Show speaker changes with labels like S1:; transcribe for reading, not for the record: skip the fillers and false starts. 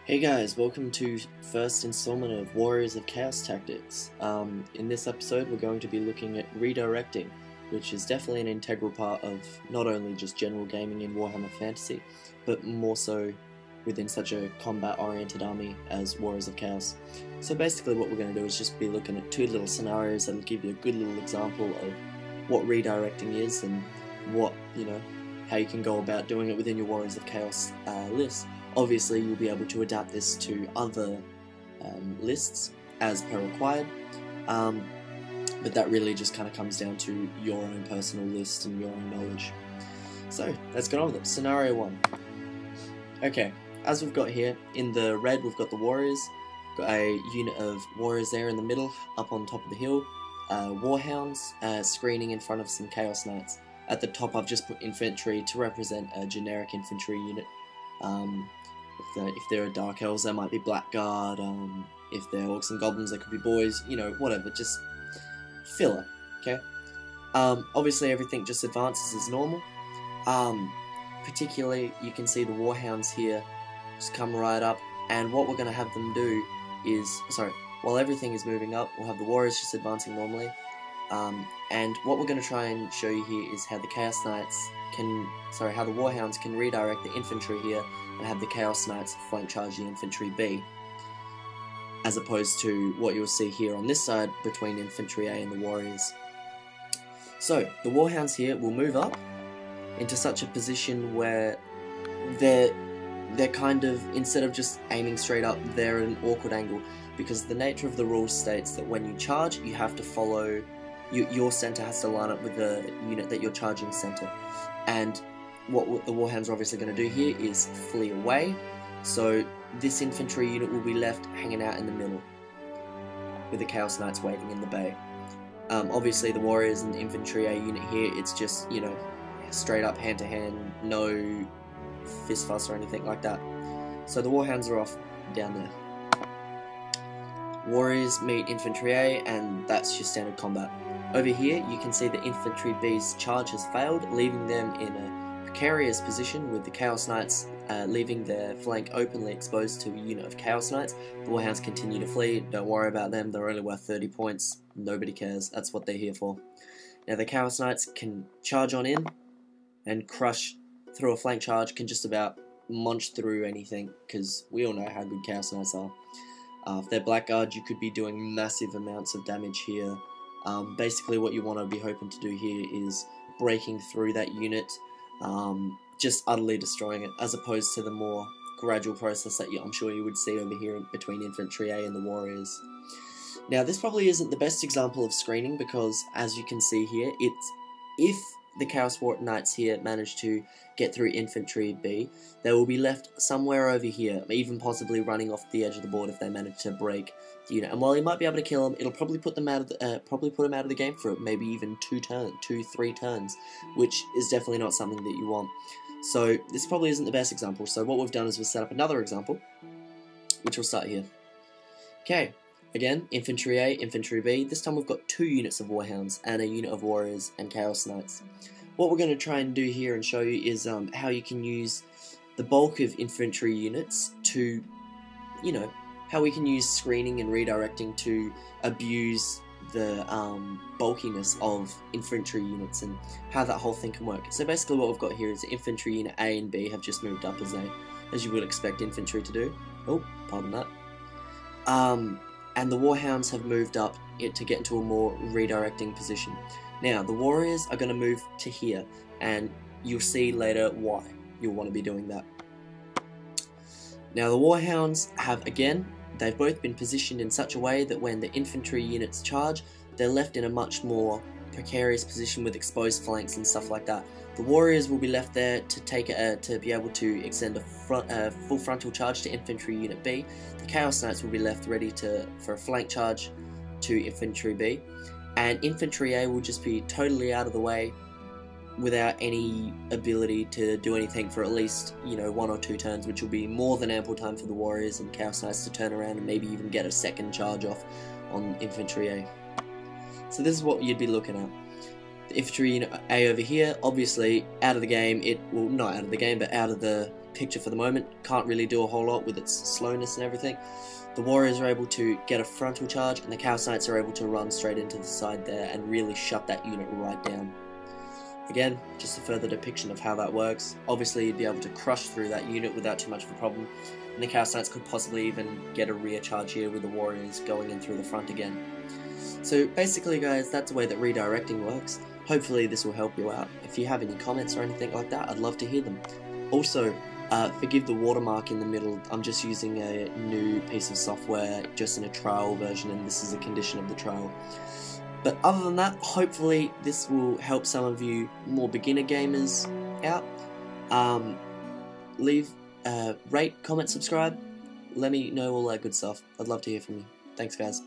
S1: Hey guys, welcome to first installment of Warriors of Chaos Tactics. In this episode we're going to be looking at redirecting, which is definitely an integral part of not only just general gaming in Warhammer Fantasy, but more so within such a combat-oriented army as Warriors of Chaos. So basically what we're going to do is just be looking at two little scenarios that'll give you a good little example of what redirecting is and how you can go about doing it within your Warriors of Chaos list. Obviously, you'll be able to adapt this to other lists as per required, but that really just kind of comes down to your own personal list and your own knowledge. So, let's get on with it. Scenario 1. Okay, as we've got here, in the red we've got the Warriors, got a unit of Warriors there in the middle, up on top of the hill, Warhounds screening in front of some Chaos Knights. At the top I've just put infantry to represent a generic infantry unit. If they're Dark Elves, there might be Blackguard. If they're Orcs and Goblins, there could be boys. Whatever, just filler. Okay. Obviously, everything just advances as normal. Particularly, you can see the Warhounds here just come right up, and what we're going to have them do is, while everything is moving up, we'll have the Warriors just advancing normally. And what we're going to try and show you here is how the Chaos Knights how the Warhounds can redirect the infantry here and have the Chaos Knights flank charge the infantry B, as opposed to what you'll see here on this side between infantry A and the Warriors. So the Warhounds here will move up into such a position where they're kind of, instead of just aiming straight up, they're at an awkward angle, because the nature of the rule states that when you charge, you have to follow, your center has to line up with the unit that you're charging center. And what the Warhounds are obviously going to do here is flee away, so this infantry unit will be left hanging out in the middle, with the Chaos Knights waiting in the bay. Obviously the Warriors and the infantry A unit here, it's just, straight up hand to hand, no fist fuss or anything like that. So the Warhounds are off down there. Warriors meet infantry A, and that's your standard combat. Over here you can see the infantry B's charge has failed, leaving them in a precarious position with the Chaos Knights leaving their flank openly exposed to a unit of Chaos Knights. The Warhounds continue to flee, don't worry about them, they're only worth 30 points, nobody cares, that's what they're here for. Now the Chaos Knights can charge on in and crush through a flank charge, can just about munch through anything, because we all know how good Chaos Knights are. If they're Blackguard, you could be doing massive amounts of damage here. Basically what you want to be hoping to do here is breaking through that unit, just utterly destroying it, as opposed to the more gradual process that I'm sure you would see over here between Infantry A and the Warriors. Now this probably isn't the best example of screening, because as you can see here, if the Chaos Knights here manage to get through Infantry B, they will be left somewhere over here, even possibly running off the edge of the board if they manage to break the unit. And while you might be able to kill them, it'll probably put them out of the game for maybe even 2-3 turns, which is definitely not something that you want. So this probably isn't the best example. So what we've done is we've set up another example, which will start here. Okay. Again, Infantry A, Infantry B. This time we've got 2 units of Warhounds and a unit of Warriors and Chaos Knights. What we're going to try and do here and show you is how you can use the bulk of infantry units to, how we can use screening and redirecting to abuse the bulkiness of infantry units and how that whole thing can work. So basically what we've got here is the infantry unit A and B have just moved up as you would expect infantry to do. Oh, pardon that. And the Warhounds have moved up to get into a more redirecting position. Now, the Warriors are going to move to here, and you'll see later why you'll want to be doing that. Now, the Warhounds have, again, they've both been positioned in such a way that when the infantry units charge, they're left in a much more precarious position with exposed flanks and stuff like that. The Warriors will be left there to be able to extend a full frontal charge to Infantry Unit B. The Chaos Knights will be left ready for a flank charge to Infantry B. And Infantry A will just be totally out of the way without any ability to do anything for at least, 1 or 2 turns, which will be more than ample time for the Warriors and Chaos Knights to turn around and maybe even get a second charge off on Infantry A. So this is what you'd be looking at. The Infantry Unit A over here, obviously out of the game, not out of the game, but out of the picture for the moment. Can't really do a whole lot with its slowness and everything. The Warriors are able to get a frontal charge, and the Chaos Knights are able to run straight into the side there and really shut that unit right down. Again, just a further depiction of how that works. Obviously, you'd be able to crush through that unit without too much of a problem, and the Chaos Knights could possibly even get a rear charge here with the Warriors going in through the front again. So basically, guys, that's the way that redirecting works. Hopefully this will help you out. If you have any comments or anything like that, I'd love to hear them. Also, forgive the watermark in the middle. I'm just using a new piece of software, just in a trial version, and this is a condition of the trial. But other than that, hopefully this will help some of you more beginner gamers out. Rate, comment, subscribe. Let me know all that good stuff. I'd love to hear from you. Thanks, guys.